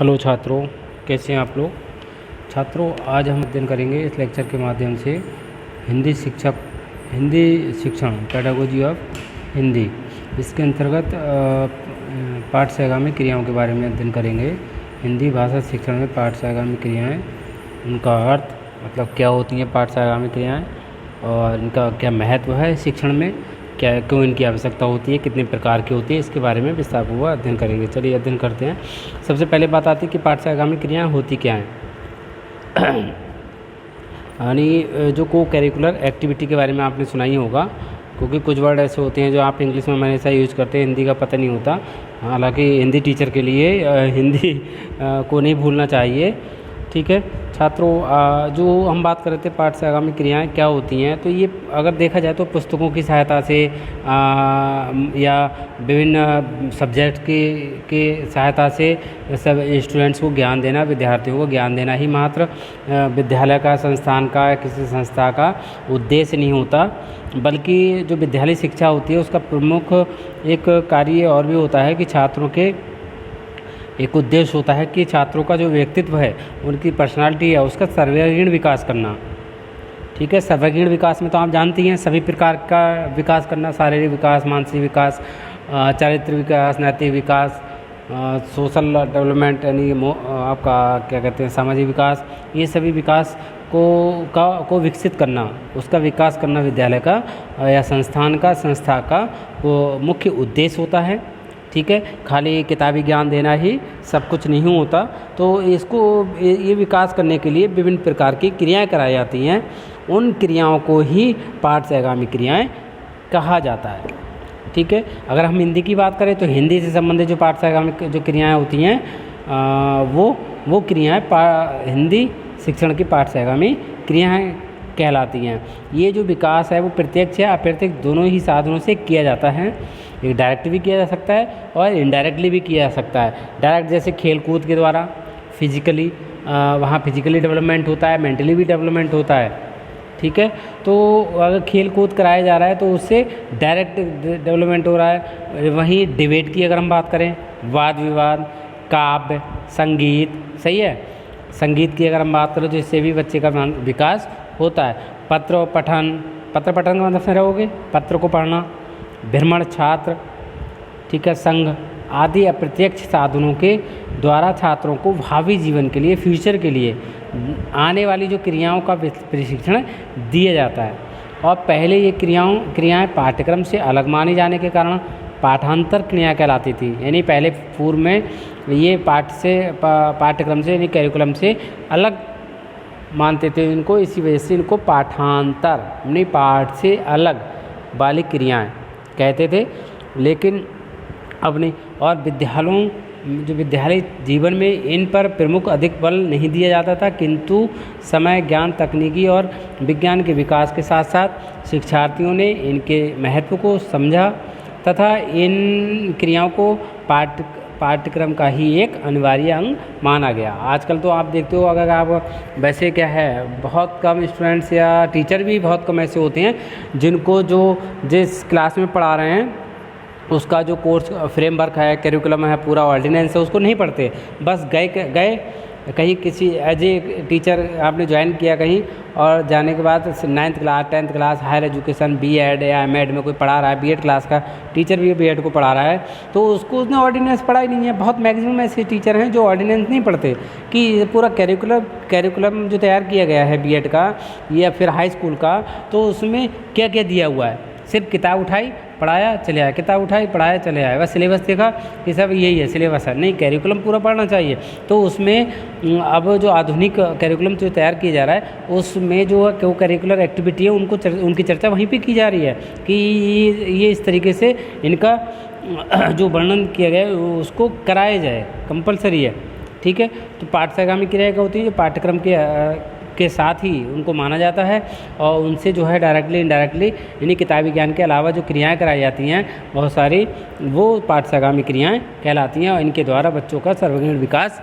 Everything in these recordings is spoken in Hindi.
हेलो छात्रों, कैसे हैं आप लोग। छात्रों, आज हम अध्ययन करेंगे इस लेक्चर के माध्यम से हिंदी शिक्षण पेडागोजी ऑफ हिंदी। इसके अंतर्गत पाठ से आगामी क्रियाओं के बारे में अध्ययन करेंगे। हिंदी भाषा शिक्षण में पाठ से आगामी क्रियाएँ, उनका अर्थ मतलब क्या होती हैं पाठ से आगामी क्रियाएँ, और इनका क्या महत्व है शिक्षण में, क्या क्यों इनकी आवश्यकता होती है, कितने प्रकार की होती है, इसके बारे में विस्तारपूर्वक अध्ययन करेंगे। चलिए अध्ययन करते हैं। सबसे पहले बात आती है कि पाठ से आगामी क्रियाएँ होती क्या हैं। यानी जो को करिकुलर एक्टिविटी के बारे में आपने सुना ही होगा, क्योंकि कुछ वर्ड ऐसे होते हैं जो आप इंग्लिश में हमेशा यूज़ करते हैं, हिंदी का पता नहीं होता। हालांकि हिंदी टीचर के लिए हिंदी को नहीं भूलना चाहिए। ठीक है छात्रों, जो हम बात कर रहे थे पाठ से आगामी क्रियाएं क्या होती हैं, तो ये अगर देखा जाए तो पुस्तकों की सहायता से या विभिन्न सब्जेक्ट के सहायता से सब स्टूडेंट्स को ज्ञान देना, विद्यार्थियों को ज्ञान देना ही मात्र विद्यालय का, संस्थान का या किसी संस्था का उद्देश्य नहीं होता, बल्कि जो विद्यालय शिक्षा होती है उसका प्रमुख एक कार्य और भी होता है कि छात्रों के एक उद्देश्य होता है कि छात्रों का जो व्यक्तित्व है, उनकी पर्सनालिटी है, उसका सर्वांगीण विकास करना। ठीक है, सर्वांगीण विकास में तो आप जानती हैं सभी प्रकार का विकास करना, शारीरिक विकास, मानसिक विकास, चारित्रिक विकास, नैतिक विकास, सोशल डेवलपमेंट, यानी आपका क्या कहते हैं सामाजिक विकास, ये सभी विकास को विकसित करना, उसका विकास करना विद्यालय का या संस्था का वो मुख्य उद्देश्य होता है। ठीक है, खाली किताबी ज्ञान देना ही सब कुछ नहीं होता। तो ये विकास करने के लिए विभिन्न प्रकार की क्रियाएं कराई जाती हैं। उन क्रियाओं को ही पाठ से आगामी क्रियाएं कहा जाता है। ठीक है, अगर हम हिंदी की बात करें तो हिंदी से संबंधित जो पाठ से आगामी जो क्रियाएं होती हैं वो क्रियाएं हिंदी शिक्षण की पाठ से आगामी क्रियाएं कहलाती हैं। ये जो विकास है वो प्रत्यक्ष या अप्रत्यक्ष दोनों ही साधनों से किया जाता है। एक डायरेक्ट भी किया जा सकता है और इनडायरेक्टली भी किया जा सकता है। डायरेक्ट जैसे खेल कूद के द्वारा फिजिकली, वहाँ फिजिकली डेवलपमेंट होता है, मेंटली भी डेवलपमेंट होता है। ठीक है, तो अगर खेल कूद कराया जा रहा है तो उससे डायरेक्ट डेवलपमेंट हो रहा है। वहीं डिबेट की अगर हम बात करें, वाद विवाद, काव्य, संगीत, सही है, संगीत की अगर हम बात करें तो इससे भी बच्चे का विकास होता है। पत्र पठन का मतलब से रहोगे, पत्र को पढ़ना, भ्रमण छात्र, ठीक है, संघ आदि अप्रत्यक्ष साधनों के द्वारा छात्रों को भावी जीवन के लिए, फ्यूचर के लिए आने वाली जो क्रियाओं का प्रशिक्षण दिया जाता है। और पहले ये क्रियाएं पाठ्यक्रम से अलग माने जाने के कारण पाठांतर क्रिया कहलाती थी। यानी पहले पूर्व में ये पाठ्यक्रम से यानी करिकुलम से अलग मानते थे इनको, इसी वजह से इनको पाठांतर यानी पाठ से अलग वाली क्रियाएं कहते थे। लेकिन अब नहीं, और विद्यालय जीवन में इन पर प्रमुख अधिक बल नहीं दिया जाता था, किंतु समय, ज्ञान, तकनीकी और विज्ञान के विकास के साथ साथ शिक्षार्थियों ने इनके महत्व को समझा तथा इन क्रियाओं को पाठ्यक्रम का ही एक अनिवार्य अंग माना गया। आजकल तो आप देखते हो, अगर आप वैसे क्या है, बहुत कम स्टूडेंट्स या टीचर भी बहुत कम ऐसे होते हैं जिनको जिस क्लास में पढ़ा रहे हैं उसका जो कोर्स फ्रेमवर्क है, करिकुलम है, पूरा ऑर्डिनेंस है, उसको नहीं पढ़ते। बस गए कहीं किसी एज ए टीचर आपने ज्वाइन किया कहीं, और जाने के बाद 9th class, 10th class, higher education, BEd या एमएड में कोई पढ़ा रहा है, बीएड क्लास का टीचर भी बीएड को पढ़ा रहा है, तो उसने ऑर्डिनेंस पढ़ा ही नहीं है। बहुत मैक्सिमम ऐसे टीचर हैं जो ऑर्डिनेंस नहीं पढ़ते, कि पूरा करिकुलम जो तैयार किया गया है बीएड का या फिर हाई स्कूल का, तो उसमें क्या क्या दिया हुआ है, सिर्फ किताब उठाई पढ़ाया चले आए, किताब उठाई पढ़ाया चले आए, बस सिलेबस देखा कि सब यही है सिलेबस है। नहीं, करिकुलम पूरा पढ़ना चाहिए। तो उसमें अब जो आधुनिक करिकुलम जो तैयार किया जा रहा है उसमें जो है वो करिकुलर एक्टिविटी है उनकी चर्चा वहीं पे की जा रही है कि ये इस तरीके से इनका जो वर्णन किया गया है उसको कराया जाए, कंपलसरी है। ठीक है, तो पाठ से आगामी क्रिया क्या होती है, जो पाठ्यक्रम के साथ ही उनको माना जाता है, और उनसे जो है डायरेक्टली इनडायरेक्टली यानी किताबी ज्ञान के अलावा जो क्रियाएं कराई जाती हैं बहुत सारी, वो पाठ से आगामी क्रियाएं कहलाती हैं, और इनके द्वारा बच्चों का सर्वांगीण विकास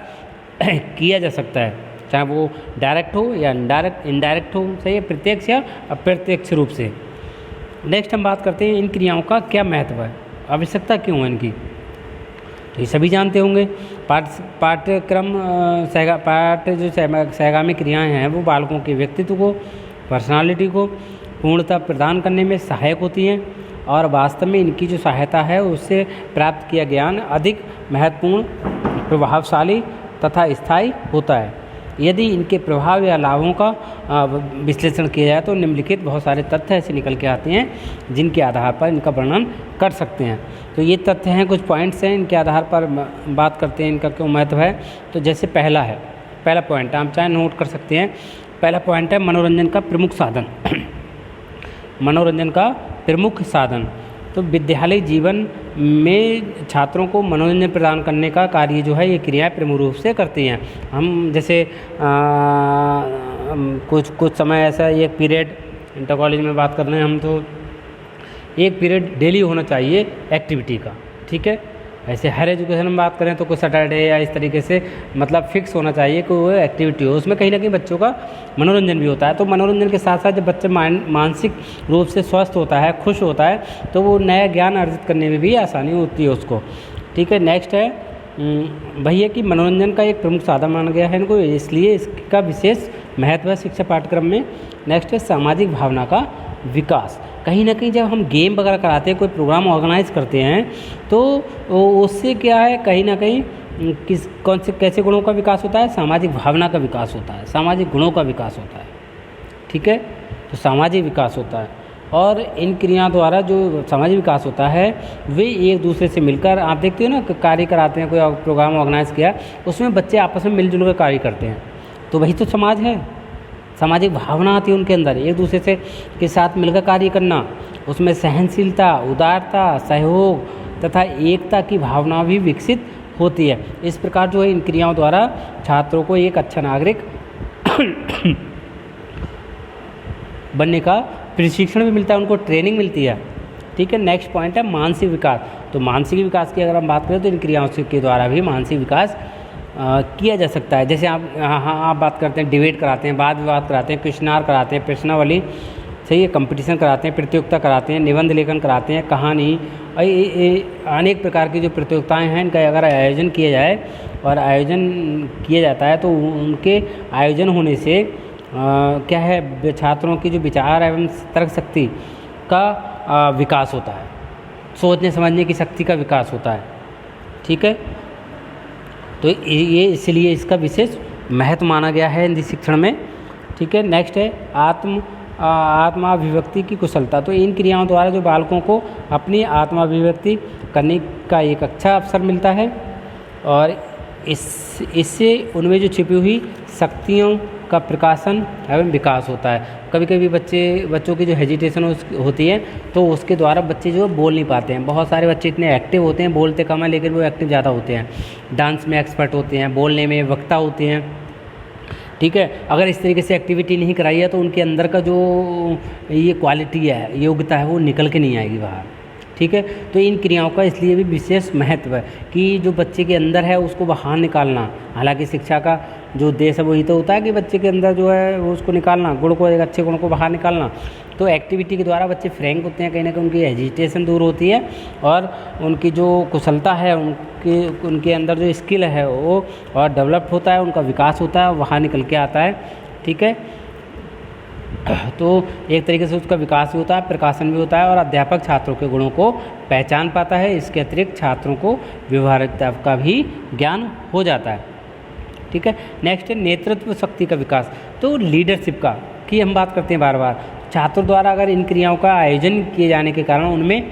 किया जा सकता है, चाहे वो डायरेक्ट हो या इनडायरेक्ट हो, सही है, प्रत्यक्ष या अप्रत्यक्ष रूप से। नेक्स्ट हम बात करते हैं इन क्रियाओं का क्या महत्व है, आवश्यकता क्यों है इनकी। ये सभी जानते होंगे। पाठ्यक्रम सहगामी क्रियाएं हैं वो बालकों के व्यक्तित्व को, पर्सनालिटी को पूर्णता प्रदान करने में सहायक होती हैं और वास्तव में इनकी जो सहायता है उससे प्राप्त किया ज्ञान अधिक महत्वपूर्ण, प्रभावशाली तथा स्थायी होता है। यदि इनके प्रभाव या लाभों का विश्लेषण किया जाए तो निम्नलिखित बहुत सारे तथ्य ऐसे निकल के आते हैं जिनके आधार पर इनका वर्णन कर सकते हैं। तो ये तथ्य हैं, कुछ पॉइंट्स हैं, इनके आधार पर बात करते हैं इनका क्यों महत्व है। तो जैसे पहला पॉइंट आप चाहे नोट कर सकते हैं। पहला पॉइंट है मनोरंजन का प्रमुख साधन। मनोरंजन का प्रमुख साधन, तो विद्यालय जीवन में छात्रों को मनोरंजन प्रदान करने का कार्य जो है ये क्रियाएं प्रमुख रूप से करती हैं। हम जैसे कुछ समय ऐसा एक पीरियड इंटर कॉलेज में बात कर रहे हैं हम, तो एक पीरियड डेली होना चाहिए एक्टिविटी का, ठीक है। ऐसे हर एजुकेशन में बात करें तो कोई सैटरडे या इस तरीके से मतलब फिक्स होना चाहिए कि वो एक्टिविटी हो, उसमें कहीं ना कहीं बच्चों का मनोरंजन भी होता है। तो मनोरंजन के साथ साथ जब बच्चे मानसिक रूप से स्वस्थ होता है, खुश होता है, तो वो नया ज्ञान अर्जित करने में भी आसानी होती है उसको, ठीक है। नेक्स्ट है वही है कि मनोरंजन का एक प्रमुख साधन माना गया है इनको, इसलिए इसका विशेष महत्व है शिक्षा पाठ्यक्रम में। नेक्स्ट है सामाजिक भावना का विकास। कहीं ना कहीं जब हम गेम वगैरह कराते हैं, कोई प्रोग्राम ऑर्गेनाइज करते हैं, तो उससे क्या है, कहीं ना कहीं कैसे गुणों का विकास होता है, सामाजिक भावना का विकास होता है, सामाजिक गुणों का विकास होता है, ठीक है। तो सामाजिक विकास होता है और इन क्रियाओं द्वारा जो सामाजिक विकास होता है वे एक दूसरे से मिलकर, आप देखते हो ना कार्य कराते हैं, कोई प्रोग्राम ऑर्गेनाइज किया उसमें बच्चे आपस में मिलजुल कर कार्य करते हैं, तो वही तो समाज है। सामाजिक भावना आती है उनके अंदर, एक दूसरे से के साथ मिलकर कार्य करना, उसमें सहनशीलता, उदारता, सहयोग तथा एकता की भावना भी विकसित होती है। इस प्रकार जो है इन क्रियाओं द्वारा छात्रों को एक अच्छा नागरिक बनने का प्रशिक्षण भी मिलता है, उनको ट्रेनिंग मिलती है, ठीक है। नेक्स्ट पॉइंट है मानसिक विकास। तो मानसिक विकास की अगर हम बात करें तो इन क्रियाओं के द्वारा भी मानसिक विकास किया जा सकता है। जैसे आप बात करते हैं, डिबेट कराते हैं, वाद विवाद कराते हैं, क्वेश्चनार कराते हैं, प्रश्नावली, सही है, कंपटीशन कराते हैं, प्रतियोगिता कराते हैं, निबंध लेखन कराते हैं, कहानी, अनेक प्रकार की जो प्रतियोगिताएं हैं इनका अगर आयोजन किया जाए और आयोजन किया जाता है तो उनके आयोजन होने से क्या है, छात्रों की जो विचार एवं तर्क शक्ति का विकास होता है, सोचने समझने की शक्ति का विकास होता है, ठीक है। तो ये इसलिए इसका विशेष महत्व माना गया है हिंदी शिक्षण में, ठीक है। नेक्स्ट है आत्माभिव्यक्ति की कुशलता। तो इन क्रियाओं द्वारा जो बालकों को अपनी आत्माभिव्यक्ति करने का एक अच्छा अवसर मिलता है और इससे उनमें जो छिपी हुई शक्तियों का प्रकाशन एवं विकास होता है। कभी कभी बच्चों की जो हेजिटेशन होती है तो उसके द्वारा बच्चे जो बोल नहीं पाते हैं। बहुत सारे बच्चे इतने एक्टिव होते हैं, बोलते कम है लेकिन वो एक्टिव ज़्यादा होते हैं, डांस में एक्सपर्ट होते हैं, बोलने में वक्ता होते हैं, ठीक है। अगर इस तरीके से एक्टिविटी नहीं कराई है तो उनके अंदर का जो ये क्वालिटी है, योग्यता है, वो निकल के नहीं आएगी बाहर, ठीक है। तो इन क्रियाओं का इसलिए भी विशेष महत्व है कि जो बच्चे के अंदर है उसको बाहर निकालना। हालांकि शिक्षा का जो उद्देश्य है वही तो होता है कि बच्चे के अंदर जो है वो उसको निकालना, गुण को, एक अच्छे गुण को बाहर निकालना। तो एक्टिविटी के द्वारा बच्चे फ्रैंक होते हैं, कहीं ना कहीं उनकी हेजिटेशन दूर होती है और उनकी जो कुशलता है, उनके अंदर जो स्किल है वो और डेवलप होता है, उनका विकास होता है, वहाँ निकल के आता है, ठीक है। तो एक तरीके से उसका विकास भी होता है, प्रकाशन भी होता है और अध्यापक छात्रों के गुणों को पहचान पाता है। इसके अतिरिक्त छात्रों को व्यवहारिकता का भी ज्ञान हो जाता है, ठीक है। नेक्स्ट है नेतृत्व शक्ति का विकास। तो लीडरशिप का की हम बात करते हैं बार बार। छात्रों द्वारा अगर इन क्रियाओं का आयोजन किए जाने के कारण उनमें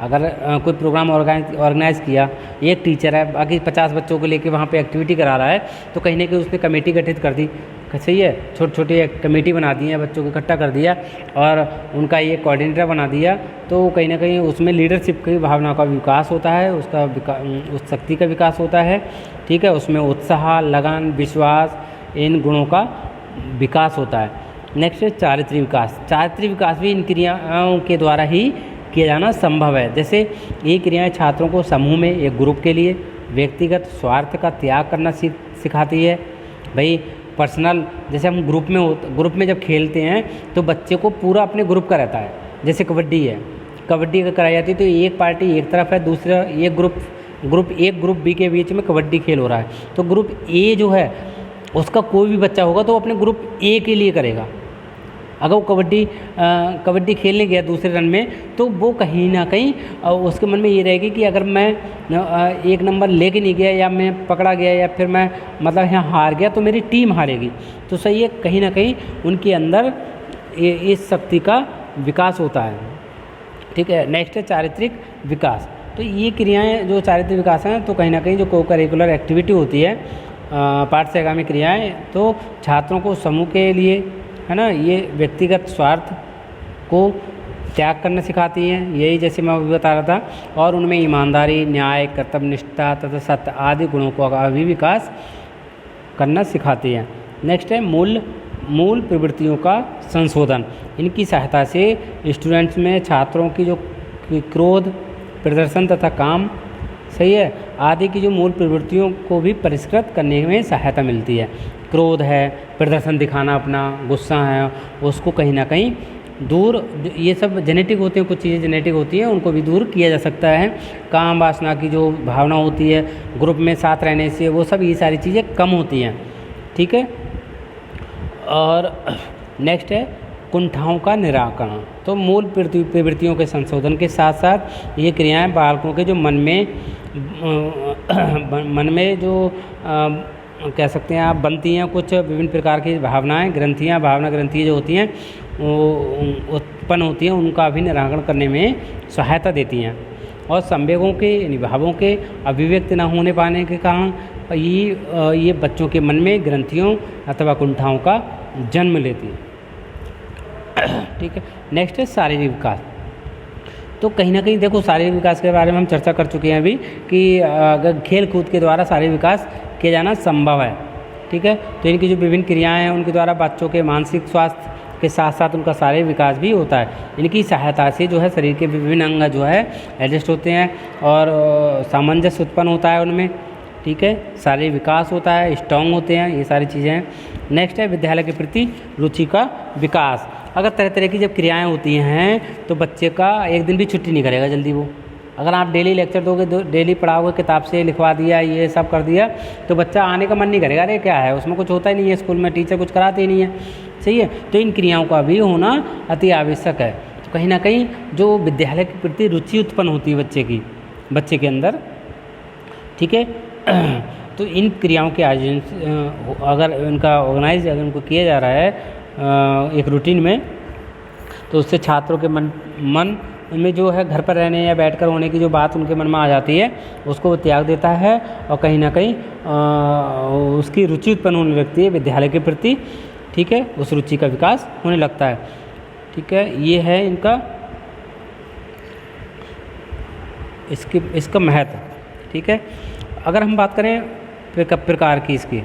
अगर कोई प्रोग्राम ऑर्गेनाइज किया, एक टीचर है बाकी 50 बच्चों को लेके वहाँ पे एक्टिविटी करा रहा है, तो कहीं ना कहीं उसने कमेटी गठित कर दी, सही है, छोटी छोटी कमेटी बना दी है, बच्चों को इकट्ठा कर दिया और उनका ये कोऑर्डिनेटर बना दिया, तो कहीं ना कहीं उसमें लीडरशिप की भावना का विकास होता है, उस शक्ति का विकास होता है, ठीक है। उसमें उत्साह, लगन, विश्वास, इन गुणों का विकास होता है। नेक्स्ट है चारित्र्य विकास। चारित्र्य विकास भी इन क्रियाओं के द्वारा ही किया जाना संभव है। जैसे ये क्रियाएं छात्रों को समूह में, एक ग्रुप के लिए व्यक्तिगत स्वार्थ का त्याग करना सिखाती है। भाई पर्सनल, जैसे हम ग्रुप में जब खेलते हैं तो बच्चे को पूरा अपने ग्रुप का रहता है। जैसे कबड्डी है, कबड्डी अगर कराई जाती है तो एक पार्टी एक तरफ है, दूसरा एक group group A group B के बीच में कबड्डी खेल हो रहा है, तो ग्रुप ए जो है उसका कोई भी बच्चा होगा तो वो अपने ग्रुप ए के लिए करेगा। अगर वो कबड्डी खेलने गया दूसरे रन में, तो वो कहीं ना कहीं उसके मन में ये रहेगी कि अगर मैं एक नंबर लेके नहीं गया, या मैं पकड़ा गया, या फिर मैं मतलब यहाँ हार गया, तो मेरी टीम हारेगी। तो सही है, कहीं ना कहीं उनके अंदर इस शक्ति का विकास होता है। ठीक है, नेक्स्ट है चारित्रिक विकास। तो ये क्रियाएँ जो चारित्रिक विकास हैं, तो कहीं ना कहीं जो को करिकुलर एक्टिविटी होती है, पाठ से आगामी क्रियाएँ, तो छात्रों को समूह के लिए, है ना, ये व्यक्तिगत स्वार्थ को त्याग करना सिखाती हैं, यही जैसे मैं अभी बता रहा था, और उनमें ईमानदारी, न्याय, कर्तव्यनिष्ठा तथा सत्य आदि गुणों को अभिविकास करना सिखाती हैं। नेक्स्ट है मूल प्रवृत्तियों का संशोधन। इनकी सहायता से स्टूडेंट्स में छात्रों की जो क्रोध, प्रदर्शन तथा काम, सही है, आदि की जो मूल प्रवृत्तियों को भी परिष्कृत करने में सहायता मिलती है। क्रोध है, प्रदर्शन दिखाना अपना, गुस्सा है, उसको कहीं ना कहीं दूर, ये सब जेनेटिक होते हैं, कुछ चीज़ें जेनेटिक होती हैं, उनको भी दूर किया जा सकता है। काम वासना की जो भावना होती है, ग्रुप में साथ रहने से, वो सब ये सारी चीज़ें कम होती हैं। ठीक है, और नेक्स्ट है कुंठाओं का निराकरण। तो मूल प्रवृत्तियों के संशोधन के साथ साथ ये क्रियाएं बालकों के जो मन में जो कह सकते हैं आप बनती हैं, कुछ विभिन्न प्रकार की भावनाएं, ग्रंथियां, भावना ग्रंथियाँ जो होती हैं वो उत्पन्न होती हैं, उनका भी निराकरण करने में सहायता देती हैं। और संवेगों के, भावों के अभिव्यक्त न होने पाने के कारण ये बच्चों के मन में ग्रंथियों अथवा कुंठाओं का जन्म लेती है। ठीक है, नेक्स्ट है शारीरिक विकास। तो कहीं ना कहीं देखो, शारीरिक विकास के बारे में हम चर्चा कर चुके हैं अभी कि अगर खेल कूद के द्वारा शारीरिक विकास किया जाना संभव है। ठीक है, तो इनकी जो विभिन्न क्रियाएं हैं, उनके द्वारा बच्चों के मानसिक स्वास्थ्य के साथ साथ उनका शारीरिक विकास भी होता है। इनकी सहायता से जो है शरीर के विभिन्न अंग जो है एडजस्ट होते हैं और सामंजस्य उत्पन्न होता है उनमें। ठीक है, शारीरिक विकास होता है, स्ट्रॉन्ग होते हैं, ये सारी चीज़ें हैं। नेक्स्ट है विद्यालय के प्रति रुचि का विकास। अगर तरह तरह की जब क्रियाएं होती हैं, तो बच्चे का एक दिन भी छुट्टी नहीं करेगा जल्दी वो। अगर आप डेली लेक्चर दोगे, डेली पढ़ाओगे, किताब से लिखवा दिया, ये सब कर दिया, तो बच्चा आने का मन नहीं करेगा, अरे क्या है, उसमें कुछ होता ही नहीं है, स्कूल में टीचर कुछ कराते ही नहीं है। सही है, तो इन क्रियाओं का भी होना अति आवश्यक है। तो कहीं ना कहीं जो विद्यालय के प्रति रुचि उत्पन्न होती है बच्चे के अंदर। ठीक है, तो इन क्रियाओं के आयोजन अगर उनका ऑर्गेनाइज अगर उनको किया जा रहा है एक रूटीन में, तो उससे छात्रों के मन में जो है घर पर रहने या बैठकर होने की जो बात उनके मन में आ जाती है, उसको वो त्याग देता है और कहीं ना कहीं उसकी रुचि उत्पन्न होने लगती है विद्यालय के प्रति। ठीक है, उस रुचि का विकास होने लगता है। ठीक है, ये है इनका इसका महत्व। ठीक है, अगर हम बात करें प्रकार की इसकी,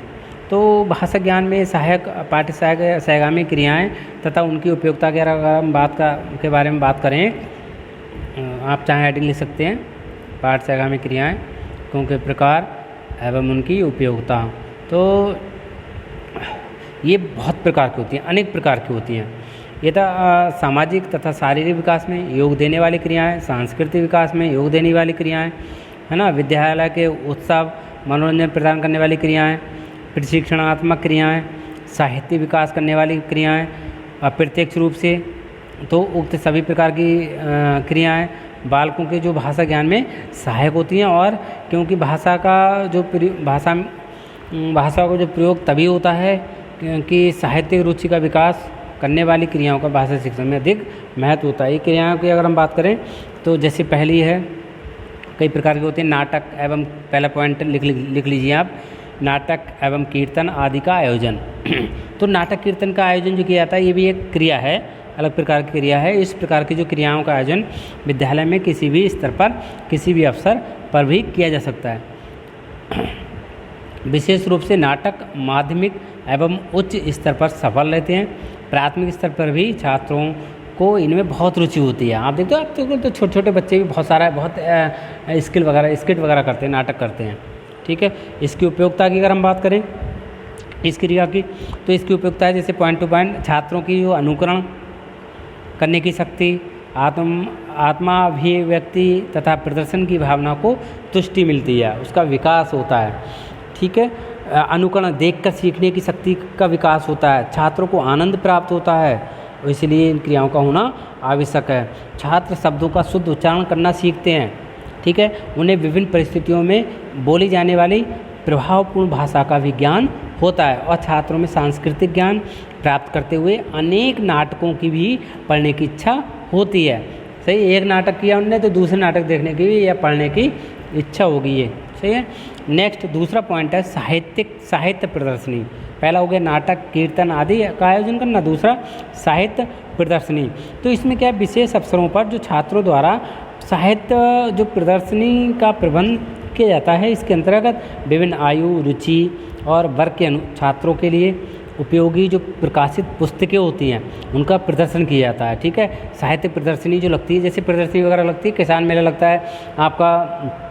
तो भाषा ज्ञान में सहायक, पाठ्य सहायक, सहगामी क्रियाएं तथा उनकी उपयोगिता के अगर हम के बारे में बात करें, आप चाहे हेडिंग लिख सकते हैं, पाठ्य सहगामी क्रियाएं, क्योंकि प्रकार एवं उनकी उपयोगिता। तो ये बहुत प्रकार की होती हैं, अनेक प्रकार की होती हैं। ये था सामाजिक तथा शारीरिक विकास में योग देने वाली क्रियाएं, सांस्कृतिक विकास में योग देने वाली क्रियाएं, है ना, विद्यालय के उत्सव मनोरंजन प्रदान करने वाली क्रियाएं, प्रशिक्षणात्मक क्रियाएं, साहित्य विकास करने वाली क्रियाएं, अप्रत्यक्ष रूप से तो उक्त सभी प्रकार की क्रियाएं बालकों के जो भाषा ज्ञान में सहायक होती हैं। और क्योंकि भाषा का जो प्रयोग तभी होता है कि साहित्यिक रुचि का विकास करने वाली क्रियाओं का भाषा शिक्षण में अधिक महत्व होता है। ये क्रियाओं की अगर हम बात करें, तो जैसे पहली है, कई प्रकार के होते हैं, नाटक एवं, पहला पॉइंट लिख लीजिए आप, नाटक एवं कीर्तन आदि का आयोजन। तो नाटक कीर्तन का आयोजन जो किया जाता है, ये भी एक क्रिया है, अलग प्रकार की क्रिया है। इस प्रकार की जो क्रियाओं का आयोजन विद्यालय में किसी भी स्तर पर, किसी भी अवसर पर भी किया जा सकता है। विशेष रूप से नाटक माध्यमिक एवं उच्च स्तर पर सफल रहते हैं। प्राथमिक स्तर पर भी छात्रों को इनमें बहुत रुचि होती है। आप देखते हो, आप तो छोटे छोटे बच्चे भी बहुत स्किट वगैरह करते हैं, नाटक करते हैं। ठीक है, इसकी उपयोगिता की अगर हम बात करें इस क्रिया की, तो इसकी उपयोगिता है जैसे पॉइंट टू पॉइंट, छात्रों की जो अनुकरण करने की शक्ति, आत्माभिव्यक्ति तथा प्रदर्शन की भावना को तुष्टि मिलती है, उसका विकास होता है। ठीक है, अनुकरण देखकर सीखने की शक्ति का विकास होता है, छात्रों को आनंद प्राप्त होता है, इसलिए इन क्रियाओं का होना आवश्यक है। छात्र शब्दों का शुद्ध उच्चारण करना सीखते हैं। ठीक है, उन्हें विभिन्न परिस्थितियों में बोली जाने वाली प्रभावपूर्ण भाषा का भी ज्ञान होता है और छात्रों में सांस्कृतिक ज्ञान प्राप्त करते हुए अनेक नाटकों की भी पढ़ने की इच्छा होती है। सही, एक नाटक किया उनने तो दूसरे नाटक देखने की भी या पढ़ने की इच्छा होगी, ये सही है। नेक्स्ट दूसरा पॉइंट है साहित्य प्रदर्शनी। पहला हो गया नाटक, कीर्तन आदि का आयोजन करना, दूसरा साहित्य प्रदर्शनी। तो इसमें क्या है, विशेष अवसरों पर जो छात्रों द्वारा साहित्य जो प्रदर्शनी का प्रबंध किया जाता है, इसके अंतर्गत विभिन्न आयु, रुचि और वर्ग के छात्रों के लिए उपयोगी जो प्रकाशित पुस्तकें होती हैं उनका प्रदर्शन किया जाता है। ठीक है, साहित्य प्रदर्शनी जो लगती है, जैसे प्रदर्शनी वगैरह लगती है, किसान मेला लगता है, आपका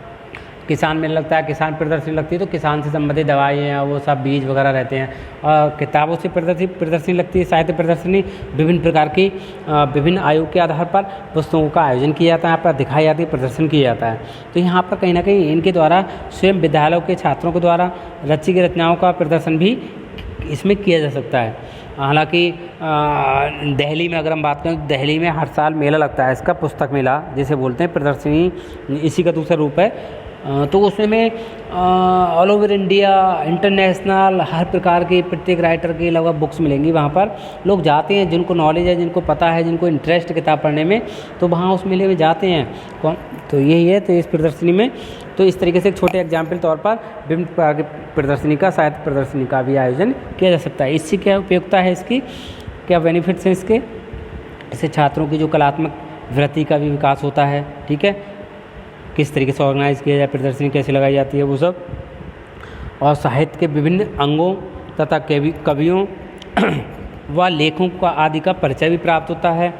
किसान मेला लगता है, किसान प्रदर्शनी लगती है, तो किसान से संबंधित दवाइयाँ वो सब बीज वगैरह रहते हैं। और किताबों से प्रदर्शनी लगती है, साहित्य प्रदर्शनी विभिन्न प्रकार की विभिन्न आयु के आधार पर पुस्तकों का आयोजन किया जाता है, यहाँ पर दिखाई जाती है, प्रदर्शन किया जाता है। तो यहाँ पर कहीं ना कहीं इनके द्वारा स्वयं विद्यालयों के छात्रों के द्वारा रची गई रचनाओं का प्रदर्शन भी इसमें किया जा सकता है। हालांकि दिल्ली में अगर हम बात करें तो दिल्ली में हर साल मेला लगता है, इसका पुस्तक मेला जिसे बोलते हैं, प्रदर्शनी इसी का दूसरा रूप है। तो उसमें ऑल ओवर इंडिया इंटरनेशनल हर प्रकार के प्रत्येक राइटर की लगभग बुक्स मिलेंगी। वहाँ पर लोग जाते हैं, जिनको नॉलेज है, जिनको पता है, जिनको इंटरेस्ट किताब पढ़ने में, तो वहाँ उस मेले में जाते हैं। तो यही है, तो इस प्रदर्शनी में तो इस तरीके से एक छोटे एग्जाम्पल तौर पर विभिन्न प्रकार की प्रदर्शनी का, साहित्य प्रदर्शनी का भी आयोजन किया जा सकता है। इससे क्या उपयोगिता है, इसकी क्या बेनिफिट्स हैं इसके? इससे छात्रों की जो कलात्मक वृत्ति का भी विकास होता है। ठीक है, किस तरीके से ऑर्गेनाइज किया जाए, प्रदर्शनी कैसे लगाई जाती है, वो सब। और साहित्य के विभिन्न अंगों तथा कवियों व लेखों का आदि का परिचय भी प्राप्त होता है।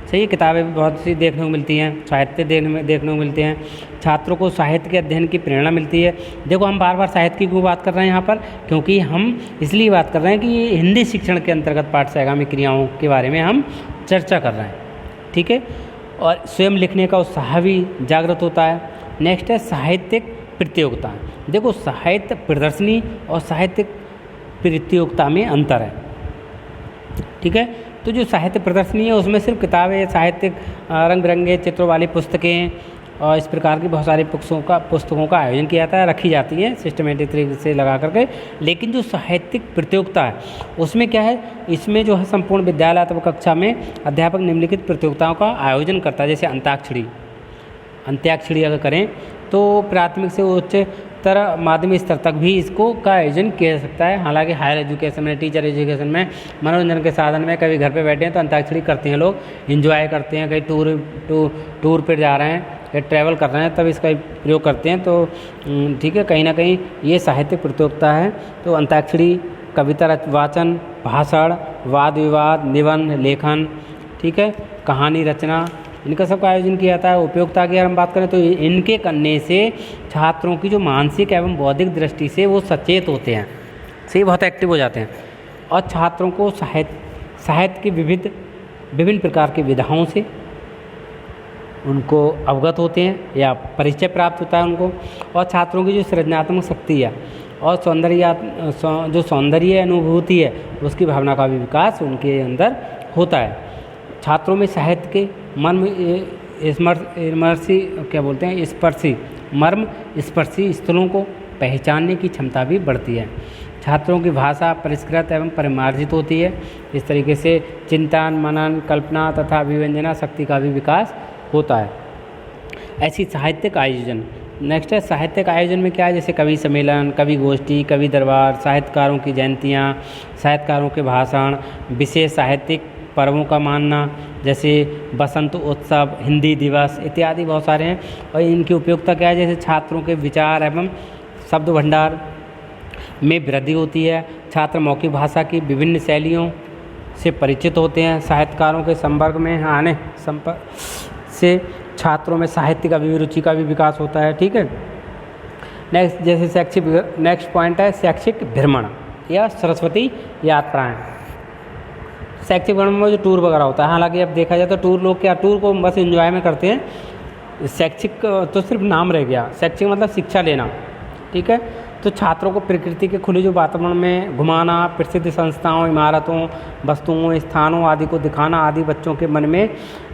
सही, किताबें भी बहुत सी देखने को मिलती हैं, साहित्य देखने को मिलते हैं, छात्रों को साहित्य के अध्ययन की प्रेरणा मिलती है। देखो हम बार बार साहित्य की क्यों बात कर रहे हैं यहाँ पर, क्योंकि हम इसलिए बात कर रहे हैं कि ये हिंदी शिक्षण के अंतर्गत पाठ्यक्रम क्रियाओं के बारे में हम चर्चा कर रहे हैं। ठीक है, और स्वयं लिखने का उत्साह भी जागृत होता है। नेक्स्ट है साहित्यिक प्रतियोगिता। देखो साहित्य प्रदर्शनी और साहित्यिक प्रतियोगिता में अंतर है। ठीक है, तो जो साहित्य प्रदर्शनी है उसमें सिर्फ किताबें, साहित्यिक रंग बिरंगे चित्रों वाली पुस्तकें और इस प्रकार की बहुत सारी पुस्तकों का आयोजन किया जाता है, रखी जाती है सिस्टमेटिक तरीके से लगा करके। लेकिन जो साहित्यिक प्रतियोगिता है उसमें क्या है, इसमें जो है संपूर्ण विद्यालय अथवा कक्षा में अध्यापक निम्नलिखित प्रतियोगिताओं का आयोजन करता है। जैसे अंत्याक्षरी अगर करें तो प्राथमिक से उच्चतर माध्यमिक स्तर तक भी इसको का आयोजन किया जा सकता है। हालांकि हायर एजुकेशन में, टीचर एजुकेशन में, मनोरंजन के साधन में कभी घर पे बैठे हैं तो अंताक्षरी करते हैं, लोग एंजॉय करते हैं, कहीं टूर पर जा रहे हैं या ट्रैवल कर रहे हैं तब इसका प्रयोग करते हैं। तो ठीक है, कहीं ना कहीं ये साहित्यिक प्रतियोगिता है। तो अंताक्षरी, कविता वाचन, भाषण, वाद विवाद, निबंध लेखन, ठीक है, कहानी रचना, इनका सबका आयोजन किया जाता है। उपयोगिता की अगर हम बात करें तो इनके करने से छात्रों की जो मानसिक एवं बौद्धिक दृष्टि से वो सचेत होते हैं, सही, बहुत एक्टिव हो जाते हैं। और छात्रों को साहित्य की विभिन्न प्रकार की विधाओं से उनको अवगत होते हैं या परिचय प्राप्त होता है उनको। और छात्रों की जो सृजनात्मक शक्ति है और सौंदर्य अनुभूति है उसकी भावना का भी विकास उनके अंदर होता है। छात्रों में साहित्य के मर्म स्पर्शी स्थलों को पहचानने की क्षमता भी बढ़ती है। छात्रों की भाषा परिष्कृत एवं परिमार्जित होती है। इस तरीके से चिंतन, मनन, कल्पना तथा विवेचना शक्ति का भी विकास होता है। ऐसी साहित्यिक आयोजन। नेक्स्ट है साहित्यिक आयोजन में क्या है, जैसे कवि सम्मेलन, कवि गोष्ठी, कवि दरबार, साहित्यकारों की जयंतियाँ, साहित्यकारों के भाषण, विशेष साहित्यिक पर्वों का मानना जैसे बसंत उत्सव, हिंदी दिवस इत्यादि बहुत सारे हैं। और इनकी उपयोगिता क्या है, जैसे छात्रों के विचार एवं शब्द भंडार में वृद्धि होती है। छात्र मौखिक भाषा की विभिन्न शैलियों से परिचित होते हैं। साहित्यकारों के संपर्क में आने से छात्रों में साहित्यिक अभिरुचि का भी विकास होता है। ठीक है, नेक्स्ट पॉइंट है शैक्षिक भ्रमण या सरस्वती यात्राएं। शैक्षिक भ्रमण में जो टूर वगैरह होता है, हालांकि अब देखा जाए तो टूर लोग क्या टूर को बस एंजॉय में करते हैं, शैक्षिक तो सिर्फ नाम रह गया। शैक्षिक मतलब शिक्षा लेना, ठीक है। तो छात्रों को प्रकृति के खुले जो वातावरण में घुमाना, प्रसिद्ध संस्थाओं, इमारतों, वस्तुओं, स्थानों आदि को दिखाना आदि बच्चों के मन में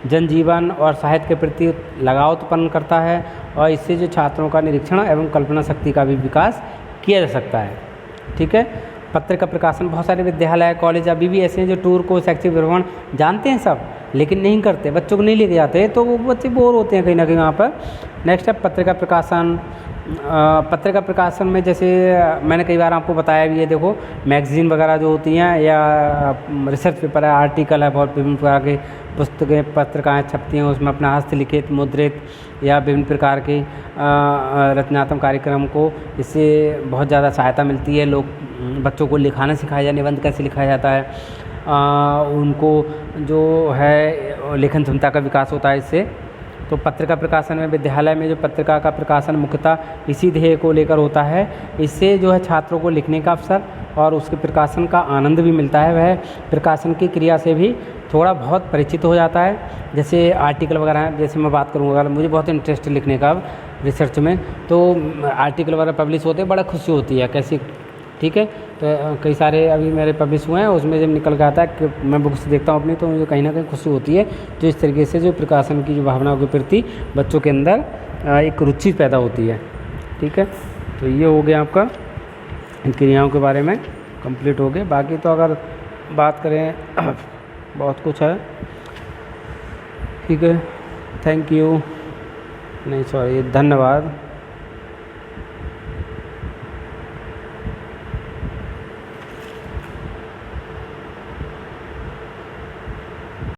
जनजीवन और साहित्य के प्रति लगाव उत्पन्न करता है, और इससे जो छात्रों का निरीक्षण एवं कल्पना शक्ति का भी विकास किया जा सकता है, ठीक है। पत्रिका प्रकाशन, बहुत सारे विद्यालय कॉलेज अभी भी ऐसे हैं जो टूर को शैक्षिक भ्रमण जानते हैं सब, लेकिन नहीं करते, बच्चों को नहीं लेके जाते, तो वो बच्चे बोर होते हैं कहीं ना कहीं वहाँ पर। नेक्स्ट है पत्रिका प्रकाशन। पत्रिका प्रकाशन में जैसे मैंने कई बार आपको बताया भी है, देखो मैगज़ीन वगैरह जो होती हैं या रिसर्च पेपर है, आर्टिकल है, बहुत विभिन्न प्रकार के पुस्तकें पत्रिकाएँ छपती हैं, उसमें अपना हस्तलिखित, मुद्रित या विभिन्न प्रकार के रचनात्मक कार्यक्रम को, इससे बहुत ज़्यादा सहायता मिलती है। लोग बच्चों को लिखाना सिखाया जाए, निबंध कैसे लिखाया जाता है, उनको जो है लेखन क्षमता का विकास होता है इससे। तो पत्रिका प्रकाशन में विद्यालय में जो पत्रिका का प्रकाशन मुख्यतः इसी ध्येय को लेकर होता है। इससे जो है छात्रों को लिखने का अवसर और उसके प्रकाशन का आनंद भी मिलता है, वह प्रकाशन की क्रिया से भी थोड़ा बहुत परिचित हो जाता है। जैसे आर्टिकल वगैरह, जैसे मैं बात करूँगा, मुझे बहुत इंटरेस्ट लिखने का रिसर्च में, तो आर्टिकल वगैरह पब्लिश होते हैं, बड़ा खुशी होती है कैसी, ठीक है। तो कई सारे अभी मेरे पब्लिश हुए हैं, उसमें जब निकल के आता है कि मैं बुक्स देखता हूँ अपनी, तो मुझे कहीं ना कहीं खुशी होती है, जो इस तरीके से जो प्रकाशन की जो भावनाओं के प्रति बच्चों के अंदर एक रुचि पैदा होती है, ठीक है। तो ये हो गया आपका इन क्रियाओं के बारे में कंप्लीट हो गए। बाकी तो अगर बात करें बहुत कुछ है, ठीक है। थैंक यू, नहीं सॉरी, धन्यवाद।